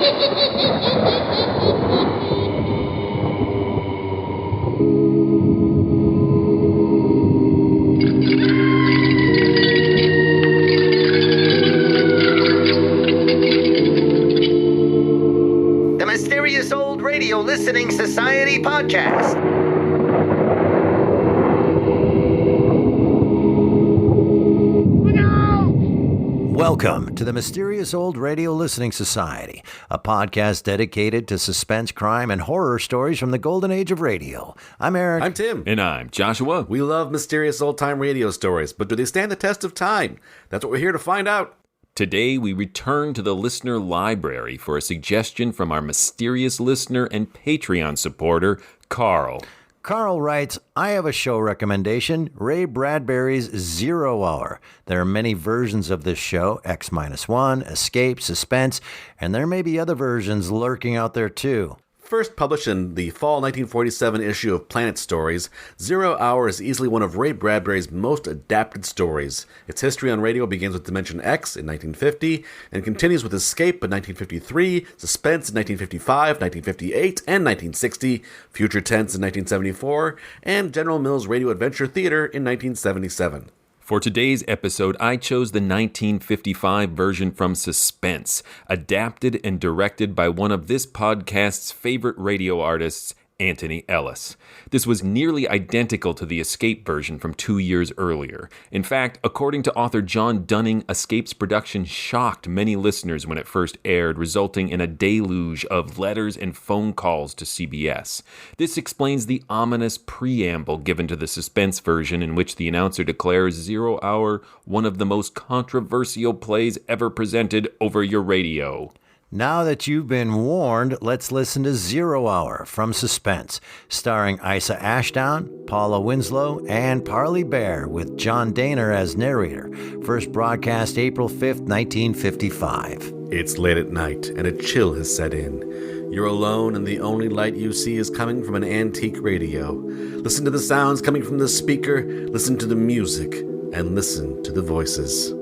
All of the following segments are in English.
The Mysterious Old Radio Listening Society podcast. Welcome to the Mysterious Old Radio Listening Society, a podcast dedicated to suspense, crime, and horror stories from the golden age of radio. I'm Eric. I'm Tim. And I'm Joshua. We love mysterious old-time radio stories, but do they stand the test of time? That's what we're here to find out. Today, we return to the listener library for a suggestion from our mysterious listener and Patreon supporter, Carl. Carl writes, I have a show recommendation, Ray Bradbury's 0 Hour. There are many versions of this show, X-1, Escape, Suspense, and there may be other versions lurking out there too. First published in the fall 1947 issue of Planet Stories, 0 Hour is easily one of Ray Bradbury's most adapted stories. Its history on radio begins with Dimension X in 1950 and continues with Escape in 1953, Suspense in 1955, 1958, and 1960, Future Tense in 1974, and General Mills Radio Adventure Theater in 1977. For today's episode, I chose the 1955 version from Suspense, adapted and directed by one of this podcast's favorite radio artists, Anthony Ellis. This was nearly identical to the Escape version from 2 years earlier. In fact, according to author John Dunning, Escape's production shocked many listeners when it first aired, resulting in a deluge of letters and phone calls to CBS. This explains the ominous preamble given to the Suspense version, in which the announcer declares 0 Hour one of the most controversial plays ever presented over your radio. Now that you've been warned, let's listen to 0 Hour from Suspense, starring Isa Ashdown, Paula Winslow, and Parley Bear, with John Daner as narrator. First broadcast April 5th, 1955. It's late at night, and a chill has set in. You're alone, and the only light you see is coming from an antique radio. Listen to the sounds coming from the speaker, listen to the music, and listen to the voices.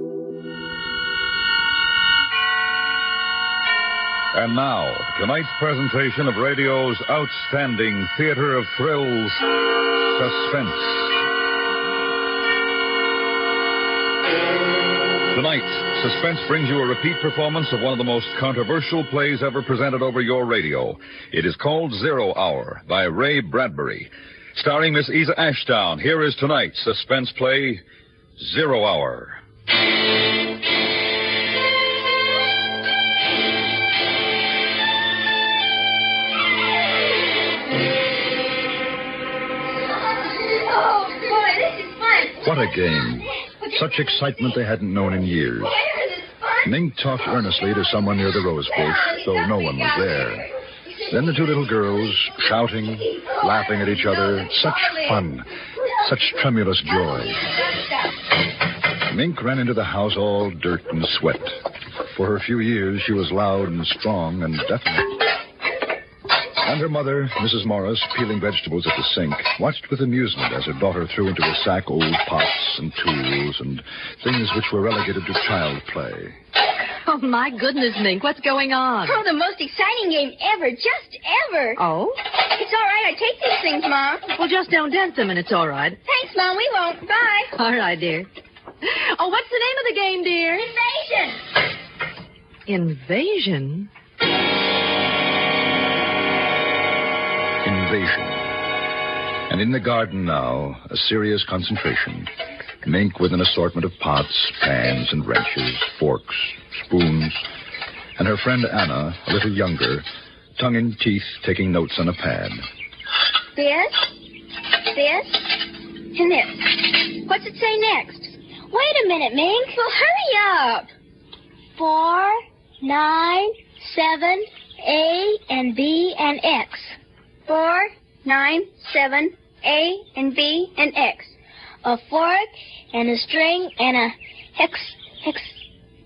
And now, tonight's presentation of radio's outstanding theater of thrills, Suspense. Tonight, Suspense brings you a repeat performance of one of the most controversial plays ever presented over your radio. It is called 0 Hour by Ray Bradbury. Starring Miss Isa Ashdown, here is tonight's suspense play, 0 Hour. What a game. Such excitement they hadn't known in years. Mink talked earnestly to someone near the rose bush, though no one was there. Then the two little girls, shouting, laughing at each other. Such fun. Such tremulous joy. Mink ran into the house all dirt and sweat. For her few years, she was loud and strong and definite. And her mother, Mrs. Morris, peeling vegetables at the sink, watched with amusement as her daughter threw into a sack old pots and tools and things which were relegated to child play. Oh, my goodness, Mink, what's going on? Oh, the most exciting game ever, just ever. Oh? It's all right, I take these things, Mom. Well, just don't dent them and it's all right. Thanks, Mom, we won't. Bye. All right, dear. Oh, what's the name of the game, dear? Invasion. Invasion? Invasion. And in the garden now, a serious concentration. Mink with an assortment of pots, pans, and wrenches, forks, spoons, and her friend Anna, a little younger, tongue in teeth, taking notes on a pad. This, and this. What's it say next? Wait a minute, Mink. Well, hurry up. 4, 9, 7, A, and B, and X. 4, 9, 7, A, and B, and X. A fork and a string and a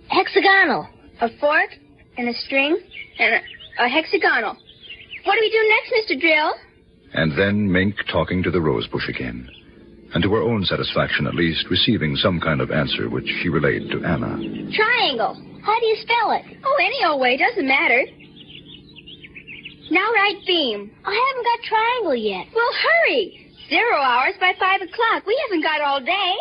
hexagonal. A fork and a string and a hexagonal. What do we do next, Mr. Drill? And then Mink talking to the rosebush again. And to her own satisfaction, at least, receiving some kind of answer which she relayed to Anna. Triangle. How do you spell it? Oh, any old way. Doesn't matter. Now write beam. I haven't got triangle yet. Well, hurry. 0 hours by 5 o'clock. We haven't got all day.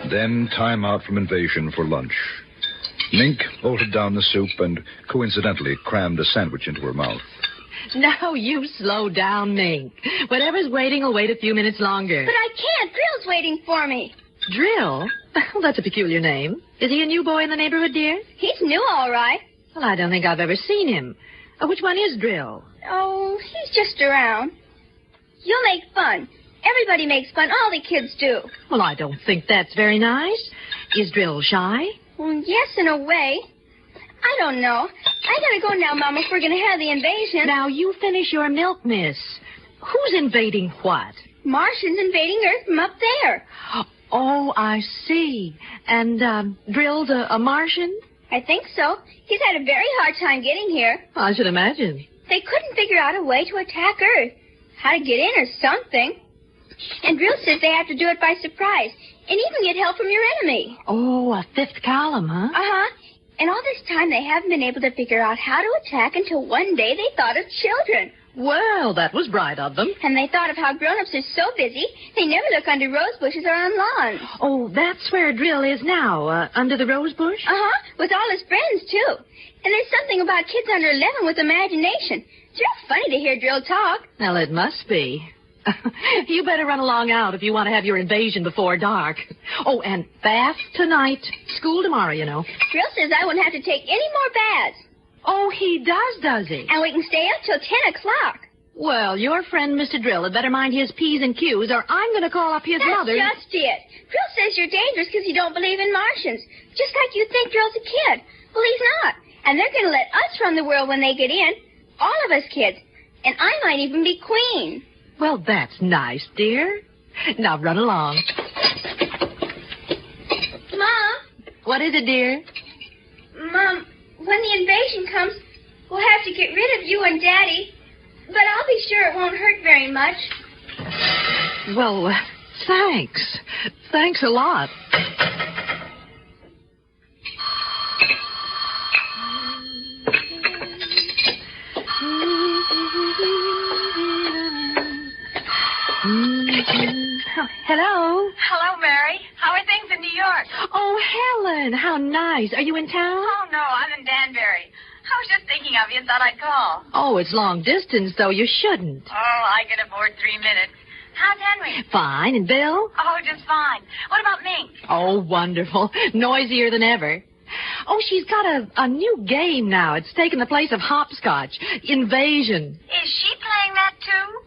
Then time out from Invasion for lunch. Mink bolted down the soup and coincidentally crammed a sandwich into her mouth. Now you slow down, Mink. Whatever's waiting will wait a few minutes longer. But I can't. Drill's waiting for me. Drill? Well, that's a peculiar name. Is he a new boy in the neighborhood, dear? He's new, all right. Well, I don't think I've ever seen him. Which one is Drill? Oh, he's just around. You'll make fun. Everybody makes fun. All the kids do. Well, I don't think that's very nice. Is Drill shy? Well, yes, in a way. I don't know. I gotta go now, Mama, if we're gonna have the invasion. Now, you finish your milk, miss. Who's invading what? Martians invading Earth from up there. Oh, I see. And, Drill's a Martian? I think so. He's had a very hard time getting here. I should imagine. They couldn't figure out a way to attack Earth. How to get in or something. And Drill says they have to do it by surprise. And even get help from your enemy. Oh, a fifth column, huh? Uh-huh. And all this time they haven't been able to figure out how to attack until one day they thought of children. Well, that was bright of them. And they thought of how grown-ups are so busy, they never look under rose bushes or on lawns. Oh, that's where Drill is now, under the rose bush? Uh-huh, with all his friends, too. And there's something about kids under 11 with imagination. It's real funny to hear Drill talk. Well, it must be. You better run along out if you want to have your invasion before dark. Oh, and bath tonight. School tomorrow, you know. Drill says I won't have to take any more baths. Oh, he does he? And we can stay up till 10 o'clock. Well, your friend, Mr. Drill, had better mind his P's and Q's, or I'm going to call up his mother. That's just it. Drill says you're dangerous because you don't believe in Martians. Just like you think Drill's a kid. Well, he's not. And they're going to let us run the world when they get in. All of us kids. And I might even be queen. Well, that's nice, dear. Now run along. Mom? What is it, dear? Mom, when the invasion comes, we'll have to get rid of you and Daddy. But I'll be sure it won't hurt very much. Well, thanks. Thanks a lot. Hello? Hello, Mary. How are things in New York? Oh, Helen, how nice. Are you in town? Oh, no, I'm in Danbury. I was just thinking of you and thought I'd call. Oh, it's long distance, though. You shouldn't. Oh, I can afford 3 minutes. How's Henry? Fine. And Bill? Oh, just fine. What about Mink? Oh, wonderful. Noisier than ever. Oh, she's got a new game now. It's taken the place of hopscotch. Invasion. Is she playing that, too?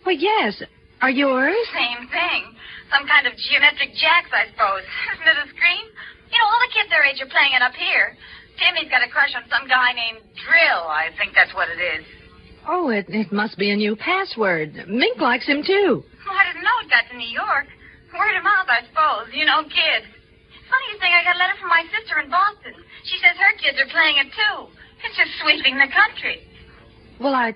Well, yes. Are yours? Same thing. Some kind of geometric jacks, I suppose. Isn't it a scream? You know, all the kids their age are playing it up here. Timmy's got a crush on some guy named Drill. I think that's what it is. Oh, it must be a new password. Mink likes him, too. Oh, I didn't know it got to New York. Word of mouth, I suppose. You know, kids. Funny thing, I got a letter from my sister in Boston. She says her kids are playing it, too. It's just sweeping the country. Well, I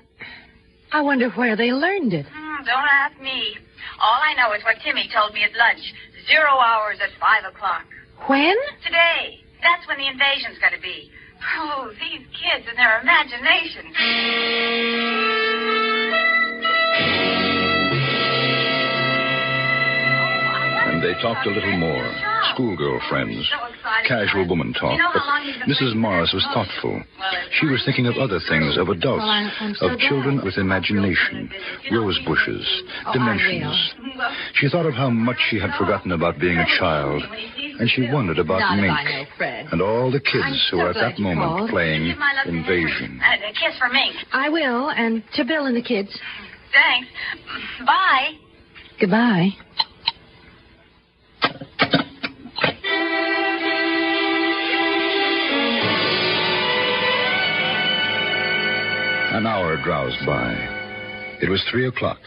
wonder where they learned it. Don't ask me. All I know is what Timmy told me at lunch. 0 hours at 5 o'clock. When? Today. That's when the invasion's going to be. Oh, these kids and their imagination. And they talked a little more. Schoolgirl friends. Casual woman talk. But Mrs. Morris was thoughtful. She was thinking of other things, of adults, of children with imagination, rose bushes, dimensions. She thought of how much she had forgotten about being a child, and she wondered about Mink and all the kids who were at that moment playing Invasion. A kiss for Mink. I will, and to Bill and the kids. Thanks. Bye. Goodbye. An hour drowsed by. It was 3 o'clock.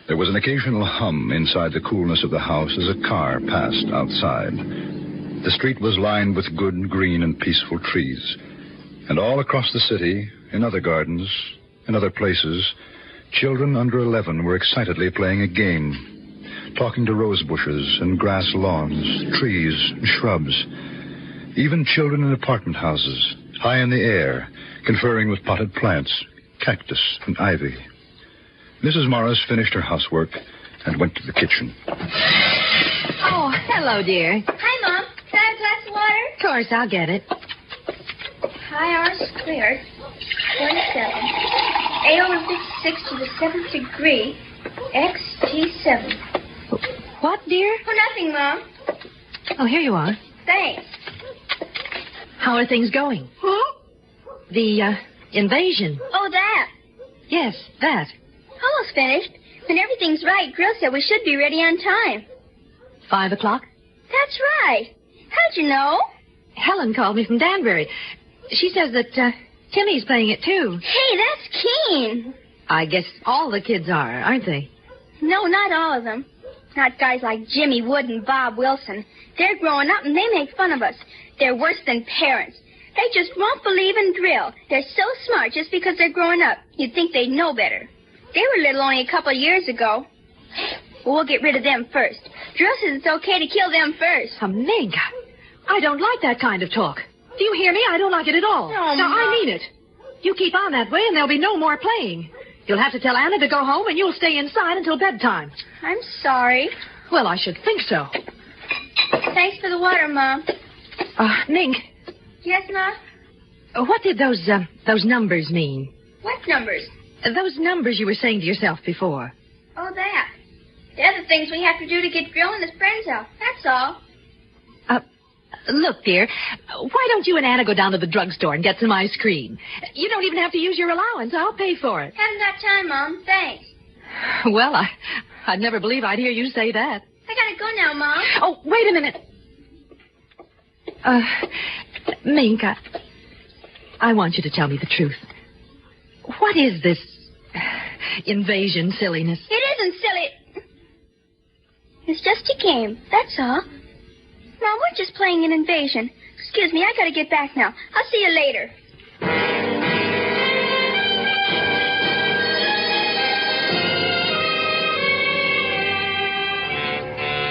There was an occasional hum inside the coolness of the house as a car passed outside. The street was lined with good, green, and peaceful trees. And all across the city, in other gardens, in other places, children under 11 were excitedly playing a game, talking to rose bushes and grass lawns, trees and shrubs. Even children in apartment houses, high in the air, conferring with potted plants, cactus and ivy. Mrs. Morris finished her housework and went to the kitchen. Oh, hello, dear. Hi, Mom. Can I have a glass of water? Of course, I'll get it. Pi r squared, 47. A over 56 to the 7th degree, x t7. What, dear? Oh, nothing, Mom. Oh, here you are. Thanks. How are things going? Huh? The, invasion. Oh, that. Yes, that. Almost finished. When everything's right, Grill said we should be ready on time. 5 o'clock? That's right. How'd you know? Helen called me from Danbury. She says that, Timmy's playing it, too. Hey, that's keen. I guess all the kids are, aren't they? No, not all of them. Not guys like Jimmy Wood and Bob Wilson. They're growing up and they make fun of us. They're worse than parents. They just won't believe in drill. They're so smart just because they're growing up. You'd think they'd know better. They were little only a couple of years ago. Well, we'll get rid of them first. Drill says it's okay to kill them first. Mink, I don't like that kind of talk. Do you hear me? I don't like it at all. No, now, Mom. I mean it. You keep on that way and there'll be no more playing. You'll have to tell Anna to go home and you'll stay inside until bedtime. I'm sorry. Well, I should think so. Thanks for the water, Mom. Mink, Yes, Mom? what did those numbers mean? What numbers? Those numbers you were saying to yourself before. Oh, that. They're the things we have to do to get Drill and his friends out. That's all. Look, dear, why don't you and Anna go down to the drugstore and get some ice cream? You don't even have to use your allowance. I'll pay for it. Haven't got time, Mom. Thanks. Well, I'd never believe I'd hear you say that. I gotta go now, Mom. Oh, wait a minute. Mink, I want you to tell me the truth. What is this invasion silliness? It isn't silly. It's just a game. That's all. Mom, we're just playing an invasion. Excuse me, I gotta get back now. I'll see you later.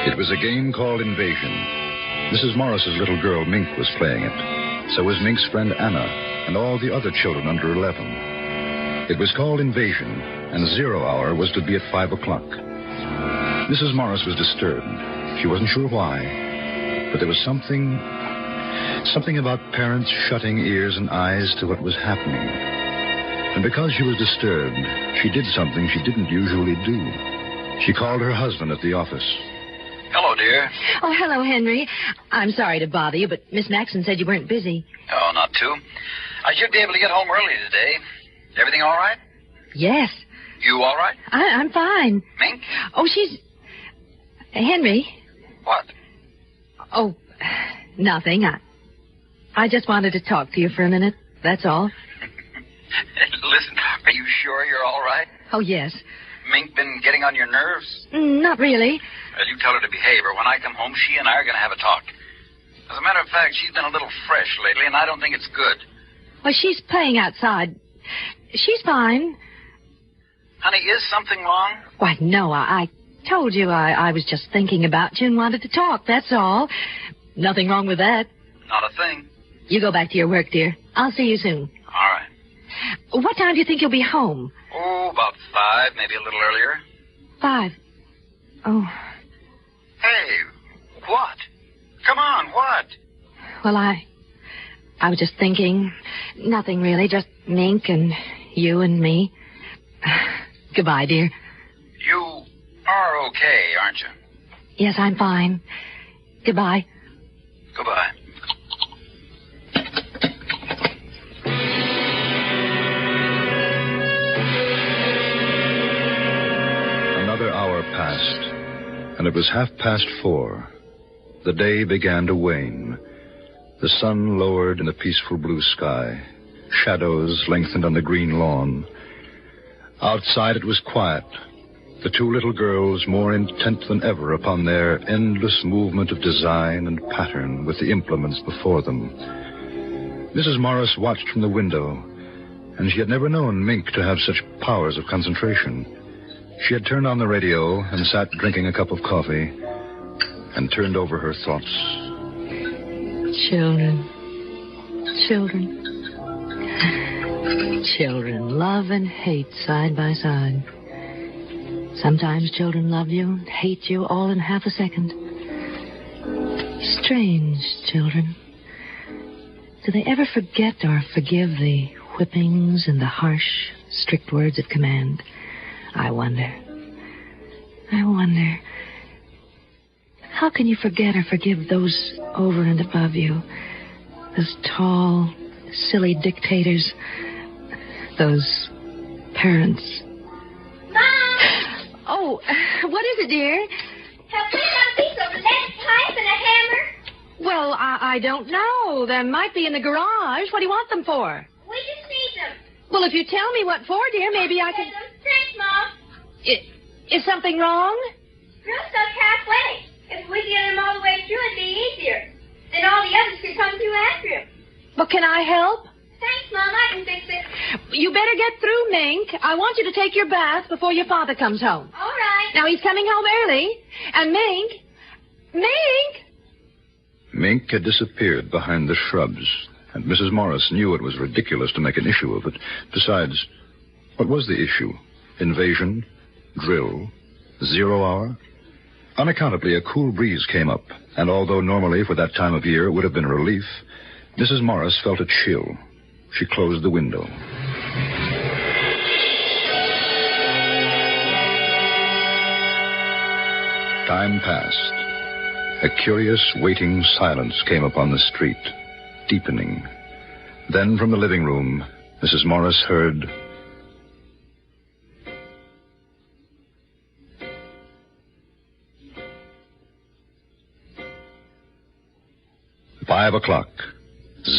It was a game called Invasion. Mrs. Morris's little girl, Mink, was playing it. So was Mink's friend Anna and all the other children under 11. It was called Invasion, and 0 hour was to be at 5 o'clock. Mrs. Morris was disturbed. She wasn't sure why. But there was something about parents shutting ears and eyes to what was happening. And because she was disturbed, she did something she didn't usually do. She called her husband at the office. Hello, dear. Oh, hello, Henry. I'm sorry to bother you, but Miss Maxon said you weren't busy. Oh, not too. I should be able to get home early today. Everything all right? Yes. You all right? I'm fine. Mink? Oh, she's... Henry? What? Oh, nothing. I just wanted to talk to you for a minute. That's all. Listen, are you sure you're all right? Oh, yes. Mink been getting on your nerves? Not really. Well, you tell her to behave, or when I come home, she and I are going to have a talk. As a matter of fact, she's been a little fresh lately, and I don't think it's good. Well, she's playing outside. She's fine. Honey, is something wrong? Why, no, I told you I was just thinking about you and wanted to talk, that's all. Nothing wrong with that. Not a thing. You go back to your work, dear. I'll see you soon. All right. What time do you think you'll be home? Oh, about 5, maybe a little earlier. 5. Oh, Hey, what? Come on, what? well, I was just thinking. Nothing really, just Mink and you and me. Goodbye, dear. You are okay, aren't you? Yes, I'm fine. Goodbye. Goodbye. Another hour passed, and it was 4:30. The day began to wane. The sun lowered in the peaceful blue sky. Shadows lengthened on the green lawn. Outside it was quiet. The two little girls more intent than ever upon their endless movement of design and pattern with the implements before them. Mrs. Morris watched from the window, and she had never known Mink to have such powers of concentration. She had turned on the radio and sat drinking a cup of coffee and turned over her thoughts. Children. Children love and hate side by side. Sometimes children love you and hate you all in half a second. Strange children. Do they ever forget or forgive the whippings and the harsh, strict words of command? I wonder. How can you forget or forgive those over and above you? Those tall, silly dictators. Those parents. Mom! Oh, what is it, dear? Have we got a piece of lead pipe and a hammer? Well, I don't know. There might be in the garage. What do you want them for? We just need them. Well, if you tell me what for, dear, maybe I can... Thanks, Mom. Is something wrong? Drill's stuck halfway. If we get him all the way through, it'd be easier. Then all the others could come through after him. Well, can I help? Thanks, Mom. I can fix it. You better get through, Mink. I want you to take your bath before your father comes home. All right. Now, he's coming home early. And Mink! Mink had disappeared behind the shrubs, and Mrs. Morris knew it was ridiculous to make an issue of it. Besides, what was the issue? Invasion? Drill? 0 hour? Unaccountably, a cool breeze came up, and although normally for that time of year it would have been a relief, Mrs. Morris felt a chill. She closed the window. Time passed. A curious, waiting silence came upon the street, deepening. Then from the living room, Mrs. Morris heard... "5 o'clock.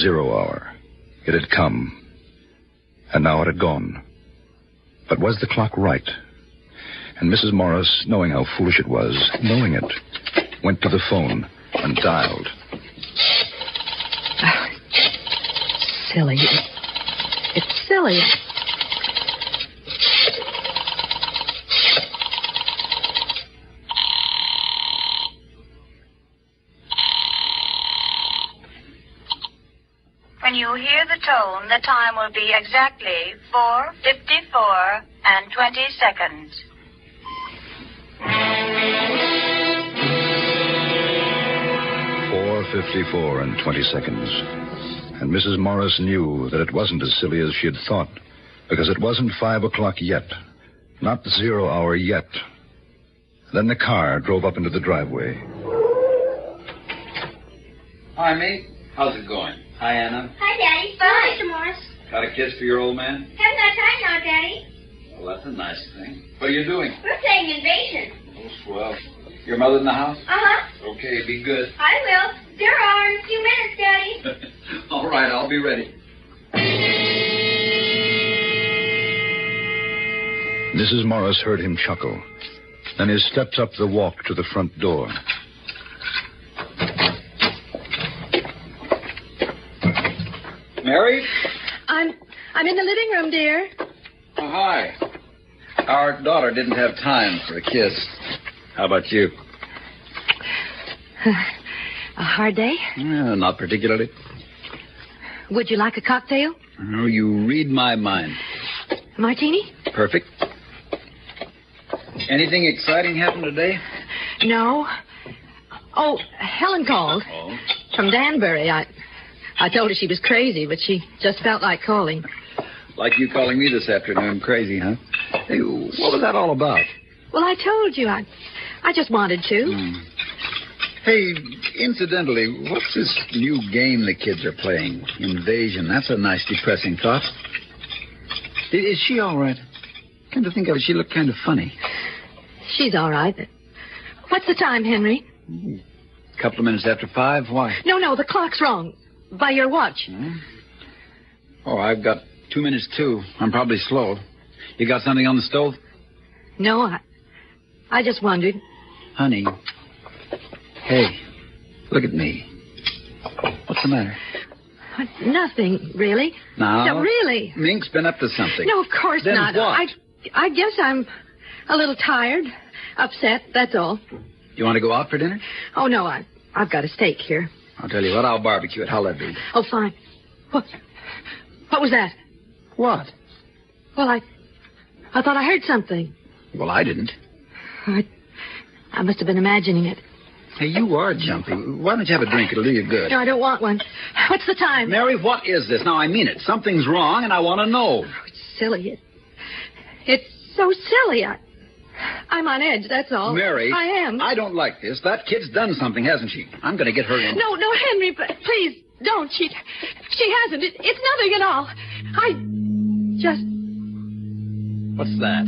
0 hour. It had come. And now it had gone. But was the clock right? And Mrs. Morris, knowing how foolish it was, knowing it, went to the phone and dialed. Silly. It's silly. When you hear the tone, the time will be exactly 4:54 and 20 seconds. 4:54 and 20 seconds. And Mrs. Morris knew that it wasn't as silly as she had thought, because it wasn't 5 o'clock yet. Not 0 hour yet. Then the car drove up into the driveway. Hi, mate. How's it going? Hi, Anna. Hi, Daddy. Bye, Mr. Morris. Got a kiss for your old man? Haven't got time now, Daddy. Well, that's a nice thing. What are you doing? We're playing Invasion. Oh, swell. Your mother in the house? Uh-huh. Okay, be good. I will. There are in a few minutes, Daddy. All right, I'll be ready. Mrs. Morris heard him chuckle. Then his steps up the walk to the front door. Mary? I'm in the living room, dear. Oh, hi. Our daughter didn't have time for a kiss. How about you? A hard day? Not particularly. Would you like a cocktail? Oh, you read my mind. Martini? Perfect. Anything exciting happened today? No. Oh, Helen called. Oh. From Danbury. I told her she was crazy, but she just felt like calling. Like you calling me this afternoon crazy, huh? Hey, what was that all about? Well, I told you. I just wanted to. Hey, incidentally, what's this new game the kids are playing? Invasion. That's a nice, depressing thought. Is she all right? Come to think of it, she looked kind of funny. She's all right. What's the time, Henry? A couple of minutes after 5. Why? No, the clock's wrong. By your watch. Oh, I've got 2 minutes, too. I'm probably slow. You got something on the stove? No, I just wondered. Honey. Hey, look at me. What's the matter? Nothing, really. No, really. Mink's been up to something. No, of course then not. What? I guess I'm a little tired, upset, that's all. You want to go out for dinner? Oh, no, I've got a steak here. I'll tell you what, I'll barbecue it. How'll that be? Oh, fine. What was that? What? Well, I thought I heard something. Well, I didn't. I must have been imagining it. Hey, you are jumpy. Why don't you have a drink? It'll do you good. No, I don't want one. What's the time? Mary, what is this? Now, I mean it. Something's wrong, and I want to know. Oh, it's silly. It's so silly. I'm on edge, that's all. Mary. I am. I don't like this. That kid's done something, hasn't she? I'm going to get her in. No, Henry, please, don't. She hasn't. It's nothing at all. I just... What's that?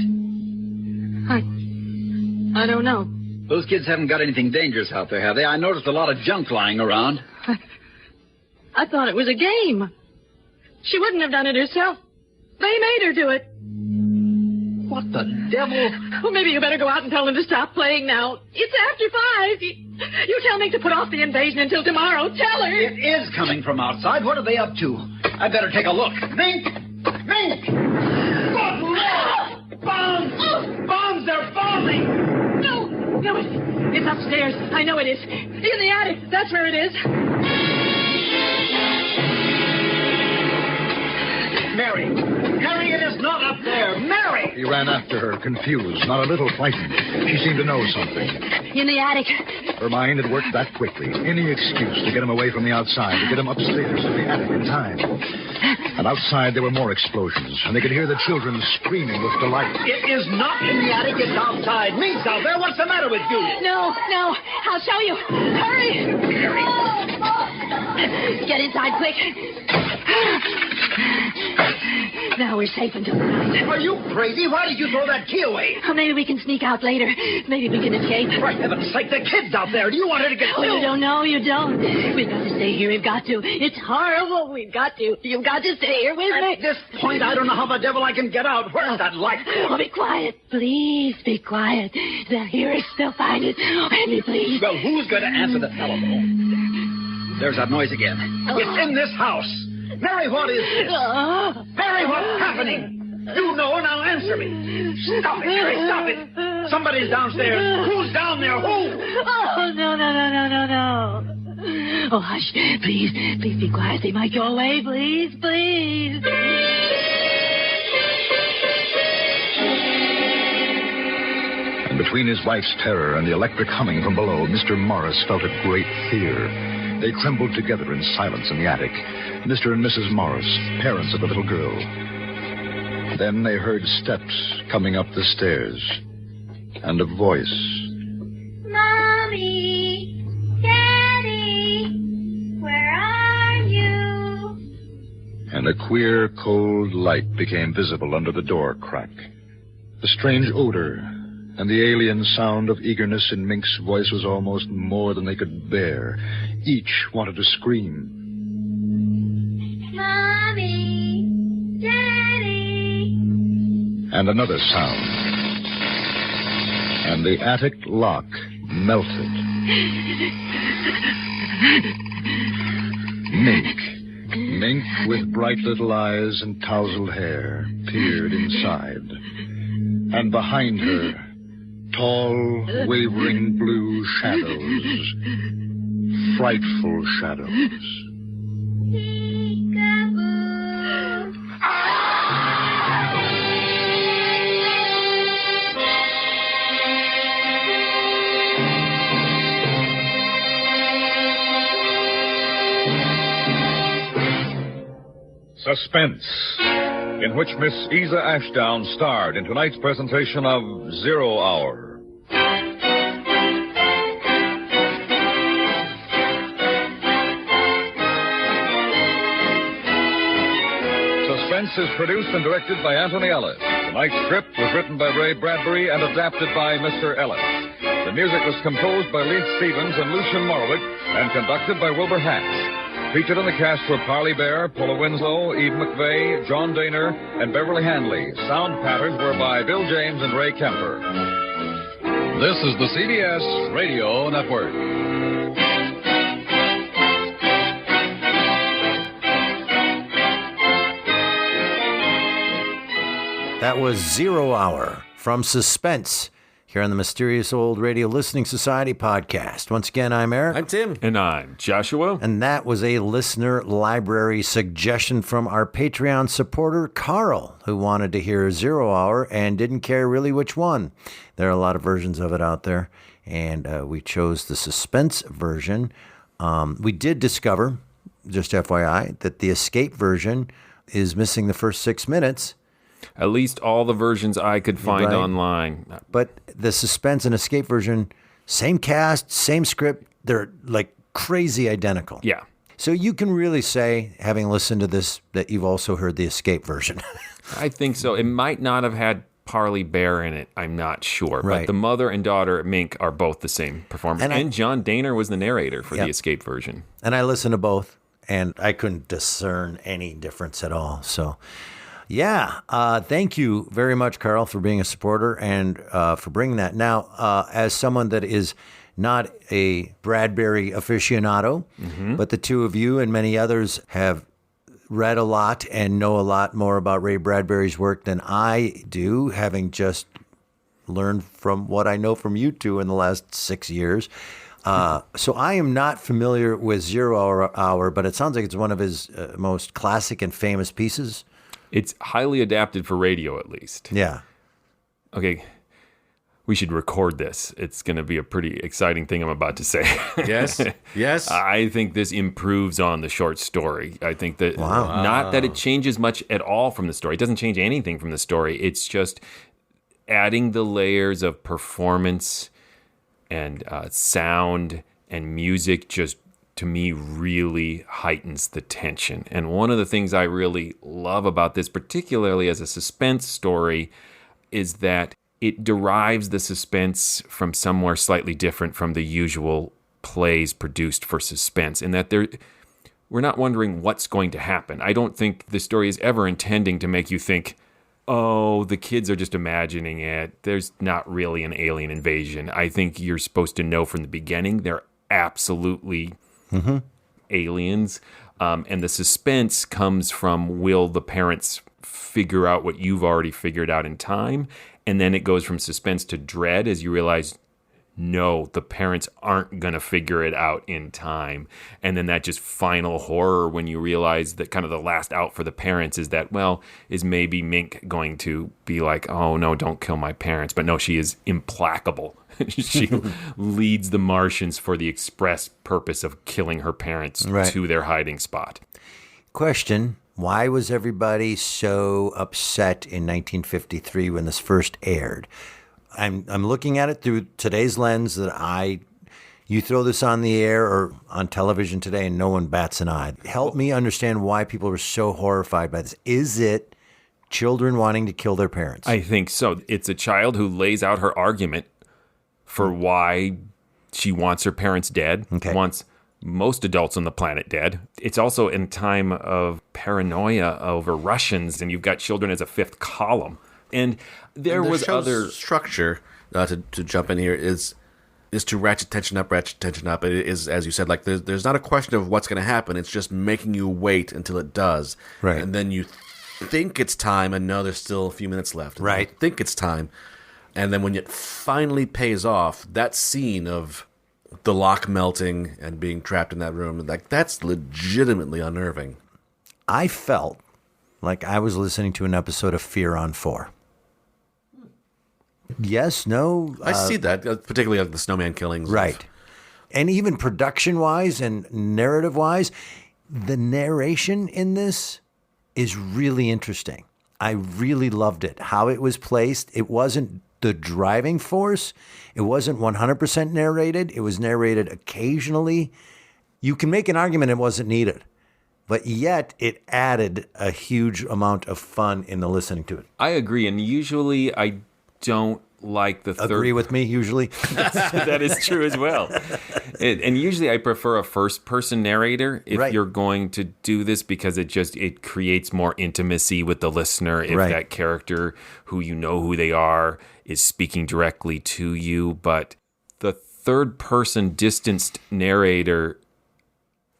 I don't know. Those kids haven't got anything dangerous out there, have they? I noticed a lot of junk lying around. I thought it was a game. She wouldn't have done it herself. They made her do it. What the devil? Well, maybe you better go out and tell them to stop playing now. It's after 5. You tell Mink to put off the invasion until tomorrow. Tell her. It is coming from outside. What are they up to? I better take a look. Mink! Mink! Good Lord! Bombs! Bombs! They're bombing! No, it's upstairs. I know it is. In the attic. That's where it is. Mary! Mary, it is not up there! Mary! He ran after her, confused, not a little frightened. She seemed to know something. In the attic. Her mind had worked that quickly. Any excuse to get him away from the outside, to get him upstairs to the attic in time. And outside there were more explosions, and they could hear the children screaming with delight. It is not in the attic, it's outside. Mink's out there. What's the matter with you? No. I'll show you. Hurry! Mary. Get inside, quick. Now we're safe until tonight. Are you crazy? Why did you throw that key away? Oh, maybe we can sneak out later. Maybe we can escape. For heaven's sake, the kid's out there. Do you want her to get Oh, killed? you don't know. You don't. We've got to stay here. We've got to. It's horrible. We've got to. You've got to stay here with me. At this point, I don't know how the devil I can get out. Where's that light? Oh, be quiet. Please be quiet. They'll hear us. They'll find us. Oh, Henry, please. Well, who's going to answer the telephone? There's that noise again. It's in this house. Mary, what is this? Mary, what's happening? You know, now answer me. Stop it, Mary, stop it. Somebody's downstairs. Who's down there? Who? Oh, no. Oh, hush. Please be quiet. They might go away. Please. And between his wife's terror and the electric humming from below, Mr. Morris felt a great fear. They trembled together in silence in the attic. Mr. and Mrs. Morris, parents of the little girl. Then they heard steps coming up the stairs. And a voice. Mommy, Daddy, where are you? And a queer, cold light became visible under the door crack. The strange odor and the alien sound of eagerness in Mink's voice was almost more than they could bear. Each wanted to scream. Mommy, Daddy. And another sound. And the attic lock melted. Mink, with bright little eyes and tousled hair, peered inside. And behind her, tall, wavering blue shadows. Frightful shadows. Peekaboo. Suspense, in which Miss Isa Ashdown starred in tonight's presentation of 0 Hour. Suspense is produced and directed by Anthony Ellis. Tonight's script was written by Ray Bradbury and adapted by Mr. Ellis. The music was composed by Leith Stevens and Lucian Morowitz and conducted by Wilbur Hatch. Featured in the cast were Parley Bear, Paula Winslow, Eve McVeigh, John Daner, and Beverly Handley. Sound patterns were by Bill James and Ray Kemper. This is the CBS Radio Network. That was 0 Hour from Suspense. here on the Mysterious Old Radio Listening Society podcast. Once again, I'm Eric. I'm Tim. And I'm Joshua. And that was a listener library suggestion from our Patreon supporter, Carl, who wanted to hear Zero Hour and didn't care really which one. There are a lot of versions of it out there, and we chose the suspense version. We did discover, just FYI, that the escape version is missing the first 6 minutes. At least all the versions I could find online. But the suspense and escape version, same cast, same script. They're like crazy identical. Yeah. So you can really say, having listened to this, that you've also heard the escape version. I think so. It might not have had Parley Bear in it. I'm not sure. Right. But the mother and daughter, Mink, are both the same performers. And John Dehner was the narrator for the escape version. And I listened to both, and I couldn't discern any difference at all. So... yeah, thank you very much, Carl, for being a supporter and for bringing that. Now, as someone that is not a Bradbury aficionado, but the two of you and many others have read a lot and know a lot more about Ray Bradbury's work than I do, having just learned from what I know from you two in the last 6 years. So I am not familiar with Zero Hour, but it sounds like it's one of his most classic and famous pieces. It's highly adapted for radio, at least. Yeah. Okay, we should record this. It's going to be a pretty exciting thing I'm about to say. Yes, yes. I think this improves on the short story. I think that not that it changes much at all from the story. It doesn't change anything from the story. It's just adding the layers of performance and sound and music just, to me, really heightens the tension. And one of the things I really love about this, particularly as a suspense story, is that it derives the suspense from somewhere slightly different from the usual plays produced for suspense, in that we're not wondering what's going to happen. I don't think the story is ever intending to make you think, oh, the kids are just imagining it. There's not really an alien invasion. I think you're supposed to know from the beginning they're absolutely aliens. And the suspense comes from, will the parents figure out what you've already figured out in time? And then it goes from suspense to dread as you realize, no, the parents aren't going to figure it out in time. And then that just final horror when you realize that kind of the last out for the parents is that, well, is maybe Mink going to be like, oh, no, don't kill my parents. But no, she is implacable. She leads the Martians for the express purpose of killing her parents to their hiding spot. Question, why was everybody so upset in 1953 when this first aired? I'm looking at it through today's lens that you throw this on the air or on television today and no one bats an eye. Help me understand why people were so horrified by this. Is it children wanting to kill their parents? I think so. It's a child who lays out her argument for why she wants her parents dead, wants most adults on the planet dead. It's also in time of paranoia over Russians, and you've got children as a fifth column. And there was other structure to jump in here is to ratchet tension up. It is, as you said, like there's not a question of what's going to happen. It's just making you wait until it does, right? And then you think it's time, and no, there's still a few minutes left. Right? You think it's time, and then when it finally pays off, that scene of the lock melting and being trapped in that room, like that's legitimately unnerving. I felt like I was listening to an episode of Fear on 4. Yes, no. I see that, particularly like the snowman killings. Right. And even production-wise and narrative-wise, the narration in this is really interesting. I really loved it. How it was placed. It wasn't the driving force. It wasn't 100% narrated. It was narrated occasionally. You can make an argument it wasn't needed, but yet it added a huge amount of fun in the listening to it. I agree, and usually I don't like the third... Agree with me, usually? That is true as well. And usually I prefer a first-person narrator if you're going to do this, because it creates more intimacy with the listener if that character, who you know who they are, is speaking directly to you. But the third-person distanced narrator,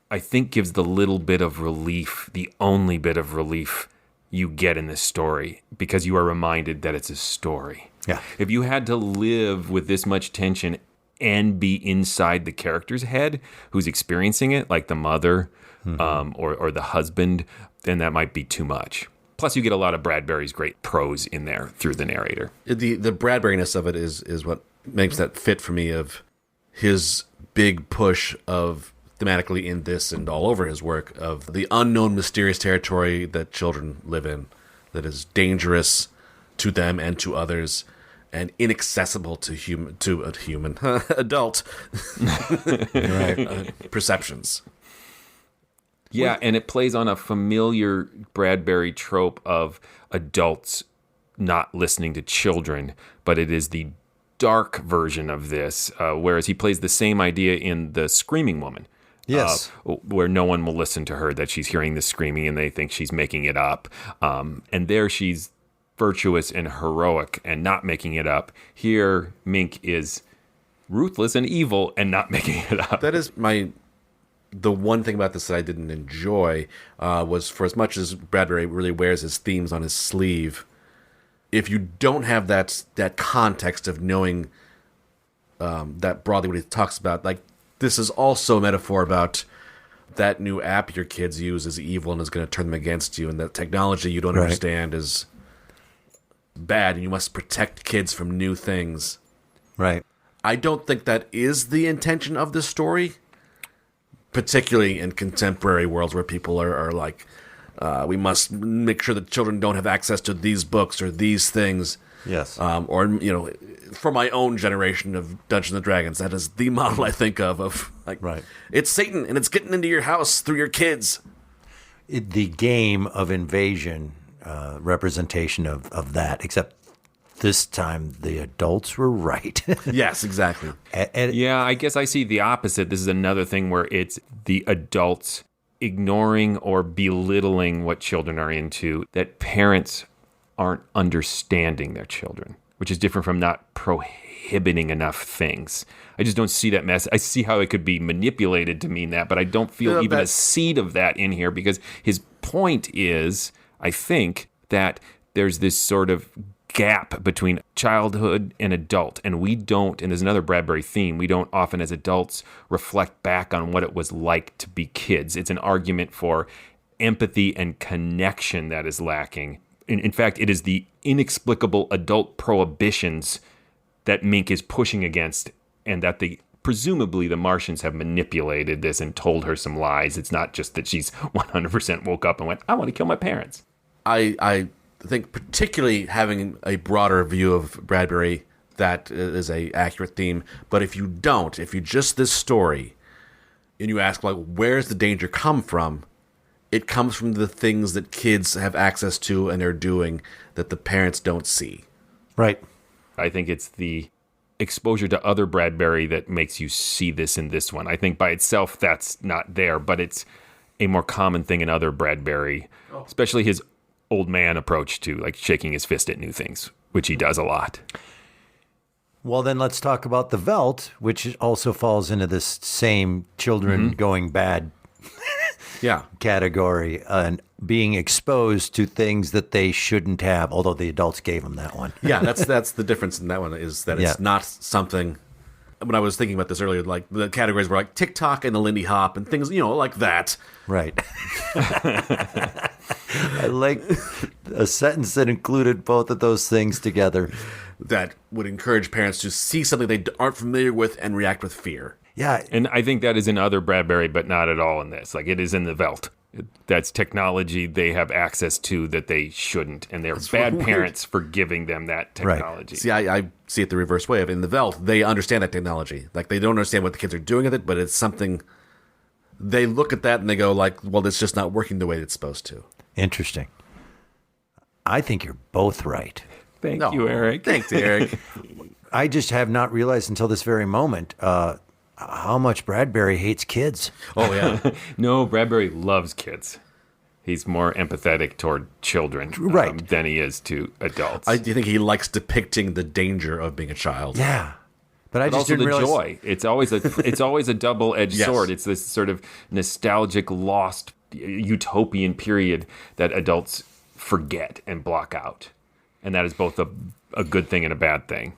I think, gives the little bit of relief, the only bit of relief you get in this story, because you are reminded that it's a story. Yeah. If you had to live with this much tension and be inside the character's head who's experiencing it, like the mother or the husband, then that might be too much. Plus, you get a lot of Bradbury's great prose in there through the narrator. The Bradburyness of it is what makes that fit for me, of his big push of thematically in this and all over his work of the unknown, mysterious territory that children live in, that is dangerous to them and to others, and inaccessible to human adult perceptions. Yeah, and it plays on a familiar Bradbury trope of adults not listening to children, but it is the dark version of this, whereas he plays the same idea in The Screaming Woman. Yes. Where no one will listen to her, that she's hearing the screaming and they think she's making it up. And there she's virtuous and heroic and not making it up. Here, Mink is ruthless and evil and not making it up. That is the one thing about this that I didn't enjoy was, for as much as Bradbury really wears his themes on his sleeve, if you don't have that context of knowing that broadly what he talks about, like, this is also a metaphor about that new app your kids use is evil and is going to turn them against you, and that technology you don't understand is bad, and you must protect kids from new things. Right. I don't think that is the intention of this story, particularly in contemporary worlds where people are like, we must make sure that children don't have access to these books or these things. Yes. Or, you know, for my own generation of Dungeons and Dragons, that is the model I think of like, it's Satan and it's getting into your house through your kids. The game of invasion representation of that, except this time the adults were right. Yes, exactly. Yeah, I guess I see the opposite. This is another thing where it's the adults ignoring or belittling what children are into, that parents aren't understanding their children, which is different from not prohibiting enough things. I just don't see that mess. I see how it could be manipulated to mean that, but I don't feel even a seed of that in here, because his point is, I think, that there's this sort of gap between childhood and adult, and we don't, and there's another Bradbury theme, we don't often as adults reflect back on what it was like to be kids. It's an argument for empathy and connection that is lacking. In fact, it is the inexplicable adult prohibitions that Mink is pushing against, and that presumably the Martians have manipulated this and told her some lies. It's not just that she's 100% woke up and went, I want to kill my parents. I think particularly having a broader view of Bradbury, that is a accurate theme. But if you just this story, and you ask, like, where's the danger come from? It comes from the things that kids have access to and are doing that the parents don't see. Right. I think it's the exposure to other Bradbury that makes you see this in this one. I think by itself that's not there, but it's a more common thing in other Bradbury, especially his old man approach to, like, shaking his fist at new things, which he does a lot. Well, then let's talk about The Veldt, which also falls into this same children going bad category, and being exposed to things that they shouldn't have, although the adults gave them that one. Yeah, that's the difference in that one, is that it's not something. When I was thinking about this earlier, like, the categories were like TikTok and the Lindy Hop and things, like that. Right. I like a sentence that included both of those things together. That would encourage parents to see something they aren't familiar with and react with fear. Yeah. And I think that is in other Bradbury, but not at all in this. Like, it is in The Veldt. That's technology they have access to that they shouldn't, and they're bad parents for giving them that technology. Right. See, I see it the reverse way. In The Veldt, they understand that technology. Like, they don't understand what the kids are doing with it, but it's something. They look at that and they go, like, well, it's just not working the way it's supposed to. Interesting. I think you're both right. Thank you, Eric. Thanks, Eric. I just have not realized until this very moment how much Bradbury hates kids. Oh, yeah. No, Bradbury loves kids. He's more empathetic toward children than he is to adults. Do you think he likes depicting the danger of being a child? Yeah. But I just also didn't realize joy. It's always a double-edged sword. It's this sort of nostalgic, lost, utopian period that adults forget and block out. And that is both a a good thing and a bad thing.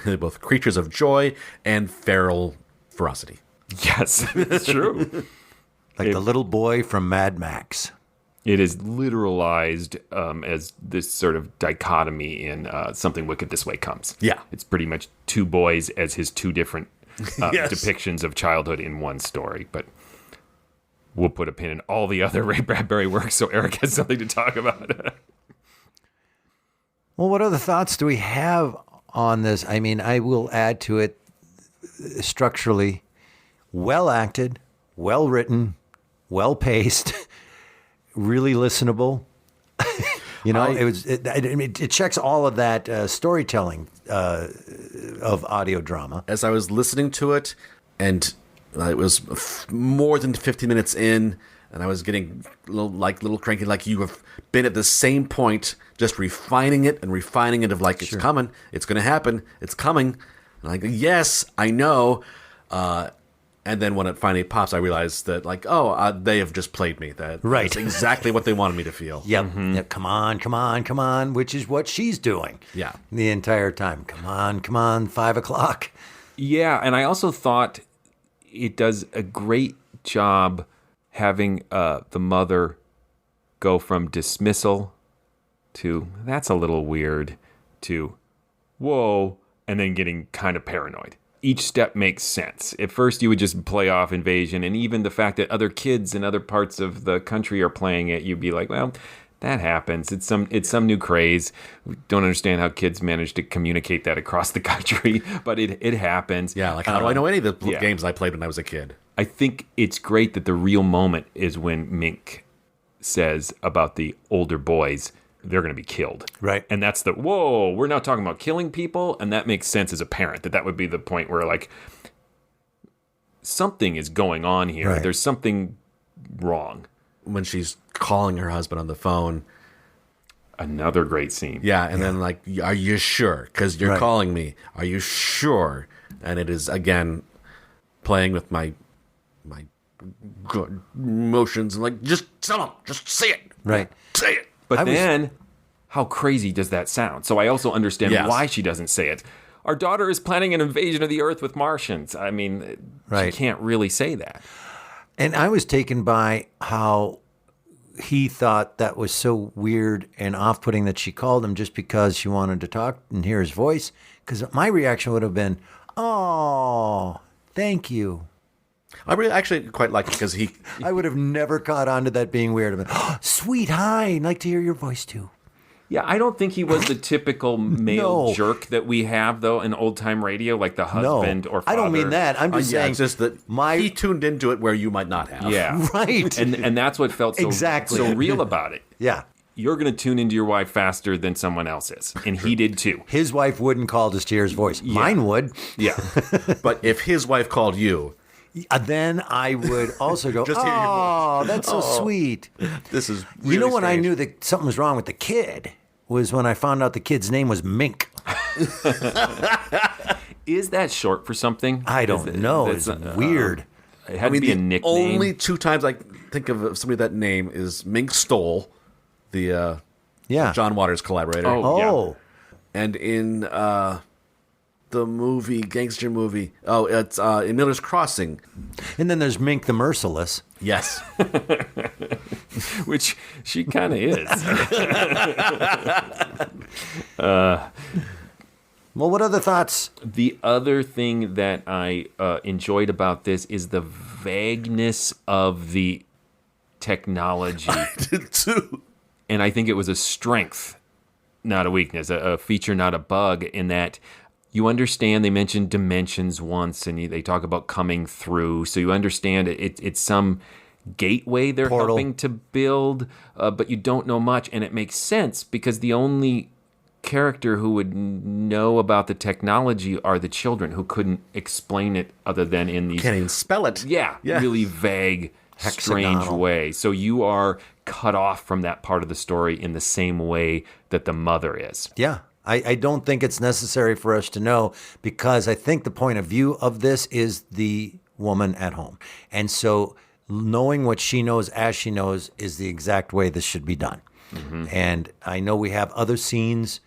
They're both creatures of joy and feral ferocity. Yes, it's true. Like the little boy from Mad Max. It is literalized as this sort of dichotomy in Something Wicked This Way Comes. Yeah. It's pretty much two boys as his two different Yes. depictions of childhood in one story. But we'll put a pin in all the other Ray Bradbury works so Eric has something to talk about. Well, what other thoughts do we have on this? I mean, I will add to it structurally well acted, well written, well paced, really listenable. It checks all of that storytelling of audio drama. As I was listening to it, and it was more than 50 minutes in, and I was getting little cranky, like you have been at the same point, just refining it of like, it's coming, it's going to happen, it's coming. And like, yes, I know. And then when it finally pops, I realized that like, they have just played me. That's exactly what they wanted me to feel. Yep. Yeah, come on, which is what she's doing. Yeah. The entire time. Come on, 5 o'clock. Yeah, and I also thought it does a great job having the mother go from dismissal to that's a little weird to whoa, and then getting kind of paranoid. Each step makes sense. At first, you would just play off invasion, and even the fact that other kids in other parts of the country are playing it, you'd be like, well, that happens. It's some new craze. We don't understand how kids manage to communicate that across the country, but it happens. Yeah, like how do I know any of the games I played when I was a kid? I think it's great that the real moment is when Mink says about the older boys, they're going to be killed. Right. And that's whoa, we're now talking about killing people, and that makes sense as a parent, that would be the point where, like, something is going on here. Right. There's something wrong. When she's calling her husband on the phone. Another great scene. Yeah, and then like, are you sure? Because you're calling me. Are you sure? And it is, again, playing with my good emotions and like, just tell them, just say it. Right. Say it. But how crazy does that sound? So I also understand why she doesn't say it. Our daughter is planning an invasion of the Earth with Martians. I mean, she can't really say that. And I was taken by how he thought that was so weird and off-putting that she called him just because she wanted to talk and hear his voice. Because my reaction would have been, oh, thank you. I really actually quite like it because I would have never caught on to that being weird. I've been, oh, sweet, hi, I'd like to hear your voice too. Yeah, I don't think he was the typical male jerk that we have, though, in old-time radio, like the husband or father. I don't mean that. I'm just saying. It's just that he tuned into it where you might not have. Yeah. Right. And that's what felt so real about it. Yeah. You're going to tune into your wife faster than someone else is. And he did, too. His wife wouldn't call to hear his voice. Yeah. Mine would. Yeah. But if his wife called you... then I would also go, just hear your voice. That's so sweet. This is really You know when strange. I knew that something was wrong with the kid was when I found out the kid's name was Mink. Is that short for something? I don't know. It's weird. It had to be a nickname. Only two times I think of somebody that name is Mink Stoll, the John Waters collaborator. Oh. And in the movie, gangster movie, it's in Miller's Crossing. And then there's Mink the Merciless. Yes. Which she kind of is. Well, what other thoughts? The other thing that I enjoyed about this is the vagueness of the technology. I did too. And I think it was a strength, not a weakness, a feature, not a bug, in that you understand they mentioned dimensions once, and they talk about coming through. So you understand it's some gateway they're Portal. helping to build, but you don't know much. And it makes sense because the only character who would know about the technology are the children who couldn't explain it other than in these... Can't even spell it. Yeah. Really vague, strange way. So you are cut off from that part of the story in the same way that the mother is. Yeah. I don't think it's necessary for us to know because I think the point of view of this is the woman at home. And so knowing what she knows as she knows is the exact way this should be done. Mm-hmm. And I know we have other scenes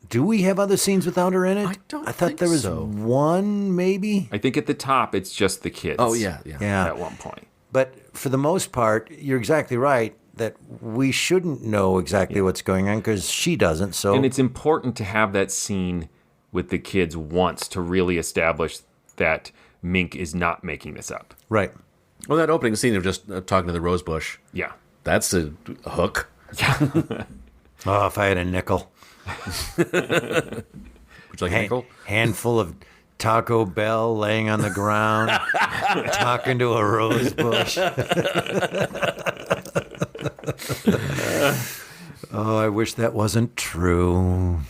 Do we have other scenes without her in it? I thought think there was so. one, maybe. I think at the top it's just the kids. Oh, yeah. At one point. But for the most part, you're exactly right that we shouldn't know exactly what's going on because she doesn't. So, And it's important to have that scene with the kids once to really establish that Mink is not making this up. right. Well, that opening scene of just talking to the rose bush, Yeah. that's a hook. Oh, if I had a nickel, Would you like a nickel? handful of Taco Bell laying on the ground, talking to a rose bush. Oh, I wish that wasn't true.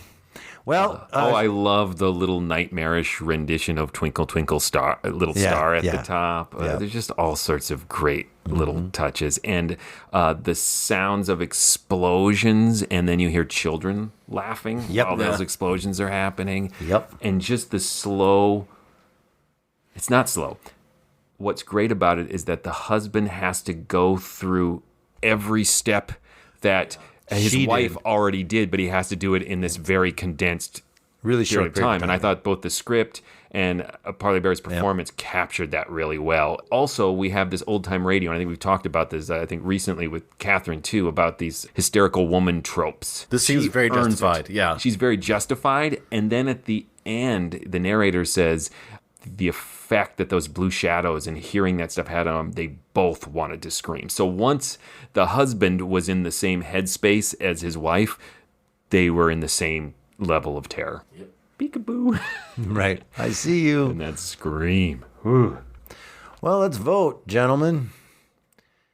Well, I love the little nightmarish rendition of Twinkle Twinkle Star, Little Star at the top. There's just all sorts of great little touches. And the sounds of explosions, and then you hear children laughing while those explosions are happening. Yep. And just the slow, it's not slow. What's great about it is that the husband has to go through every step that his She wife did. already did, but he has to do it in this very condensed really period short of time. And I thought both the script and Parley Bear's performance captured that really well. Also, we have this old time radio, and I think we've talked about this, I think recently with Catherine too, about these hysterical woman tropes. This seems She very earns justified, it. yeah. She's very justified. And then at the end, the narrator says the effect that those blue shadows and hearing that stuff had on them, they both wanted to scream. So once the husband was in the same headspace as his wife, they were in the same level of terror. Yep. Peekaboo. Right. I see you. And that scream. Well, let's vote, gentlemen.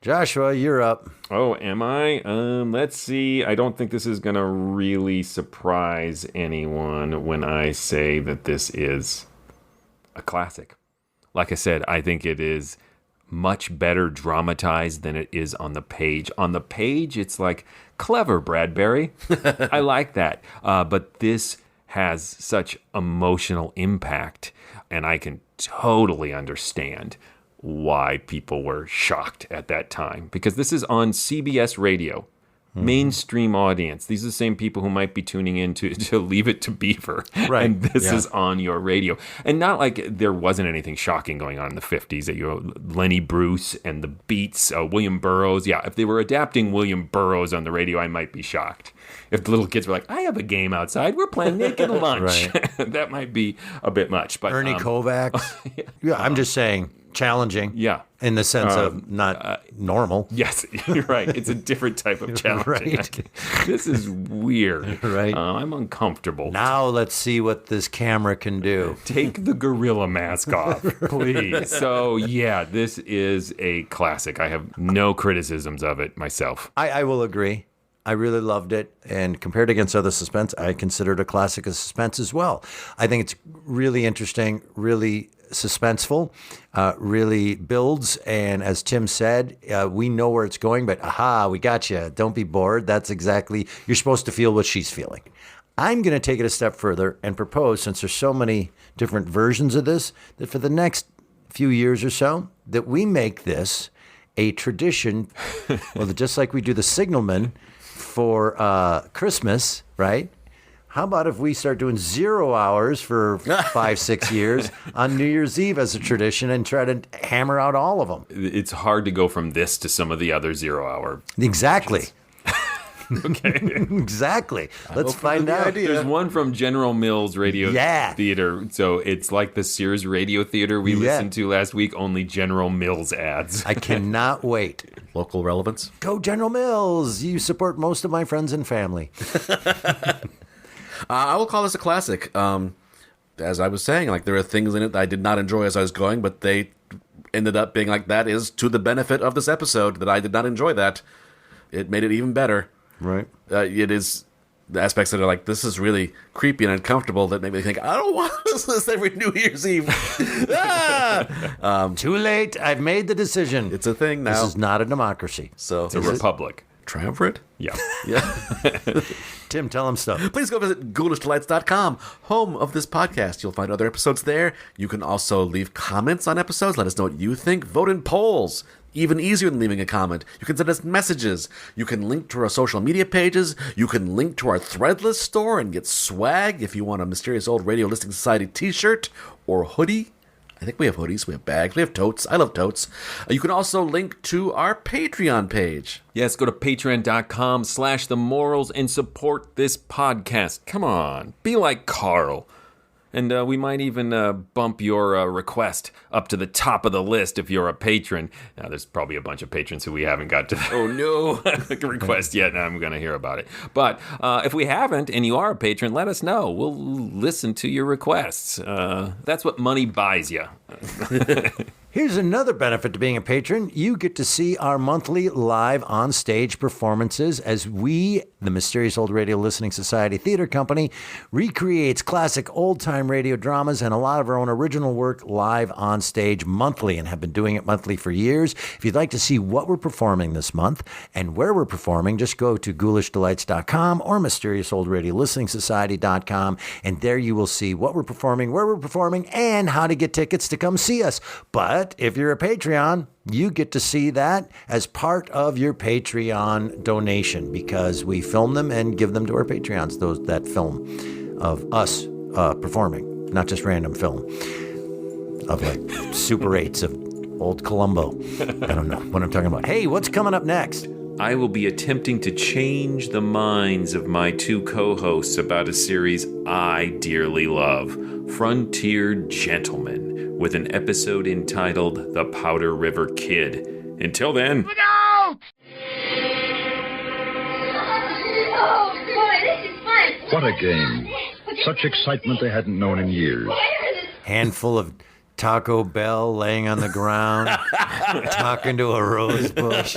Joshua, you're up. Oh, am I? Let's see. I don't think this is going to really surprise anyone when I say that this is a classic. Like I said, I think it is much better dramatized than it is on the page. On the page, it's like, clever, Bradbury. I like that. But this has such emotional impact, and I can totally understand why people were shocked at that time. Because this is on CBS Radio. Mainstream audience. These are the same people who might be tuning in to Leave It to Beaver. Right. And this is on your radio. And not like there wasn't anything shocking going on in the 50s. That, you know, Lenny Bruce and the Beats, William Burroughs. Yeah, if they were adapting William Burroughs on the radio, I might be shocked. If the little kids were like, I have a game outside. We're playing Naked Lunch. That might be a bit much. But Ernie Kovacs. Yeah, I'm just saying, challenging. Yeah. In the sense of not normal. Yes, you're right. It's a different type of challenge. Right. This is weird. Right. I'm uncomfortable. Now let's see what this camera can do. Take the gorilla mask off, please. So, yeah, this is a classic. I have no criticisms of it myself. I will agree. I really loved it. And compared against other suspense, I consider it a classic of suspense as well. I think it's really interesting, really suspenseful, really builds. And as Tim said, we know where it's going, but aha, we got you. Don't be bored. That's exactly, you're supposed to feel what she's feeling. I'm going to take it a step further and propose, since there's so many different versions of this, that for the next few years or so, that we make this a tradition, well, just like we do the Signalman for Christmas, right? How about if we start doing 0 hours for 5-6 years on New Year's Eve as a tradition and try to hammer out all of them? It's hard to go from this to some of the other 0 hour. Exactly. Okay. Exactly. Let's find out. There's one from General Mills Radio Theater. So it's like the Sears Radio Theater we listened to last week, only General Mills ads. I cannot wait. Local relevance. Go General Mills. You support most of my friends and family. I will call this a classic. As I was saying, like, there are things in it that I did not enjoy as I was going, but they ended up being like, that is to the benefit of this episode, that I did not enjoy that. It made it even better. Right. It is the aspects that are like, this is really creepy and uncomfortable that make me think, I don't want to listen to this every New Year's Eve. Too late. I've made the decision. It's a thing now. This is not a democracy. So It's a republic. Triumvirate? Yeah. Tim, tell him stuff. Please go visit GhoulisDelights.com, home of this podcast. You'll find other episodes there. You can also leave comments on episodes. Let us know what you think. Vote in polls. Even easier than leaving a comment, you can send us messages. You can link to our social media pages. You can link to our Threadless store and get swag if you want a Mysterious Old Radio Listening Society t-shirt or hoodie. I think we have hoodies, we have bags, we have totes. I love totes. You can also link to our Patreon page. Yes, go to patreon.com/themorals and support this podcast. Come on, be like Carl. And we might even bump your request up to the top of the list if you're a patron. Now, there's probably a bunch of patrons who we haven't got to the request yet, and I'm going to hear about it. But if we haven't, and you are a patron, let us know. We'll listen to your requests. That's what money buys you. Here's another benefit to being a patron. You get to see our monthly live on-stage performances as we, the Mysterious Old Radio Listening Society Theater Company, recreates classic old-time radio dramas and a lot of our own original work live on stage monthly and have been doing it monthly for years. If you'd like to see what we're performing this month and where we're performing, just go to ghoulishdelights.com or mysteriousOldRadioListeningSociety.com, and there you will see what we're performing, where we're performing, and how to get tickets to come see us. But if you're a Patreon, you get to see that as part of your Patreon donation because we film them and give them to our Patreons, that film of us performing, not just random film of like Super 8s of old Columbo. I don't know what I'm talking about. Hey, what's coming up next? I will be attempting to change the minds of my two co-hosts about a series I dearly love, Frontier Gentlemen, with an episode entitled The Powder River Kid. Until then... Look out! Oh, boy, this is fun. What a game. Such excitement they hadn't known in years. Handful of Taco Bell laying on the ground, talking to a rose bush.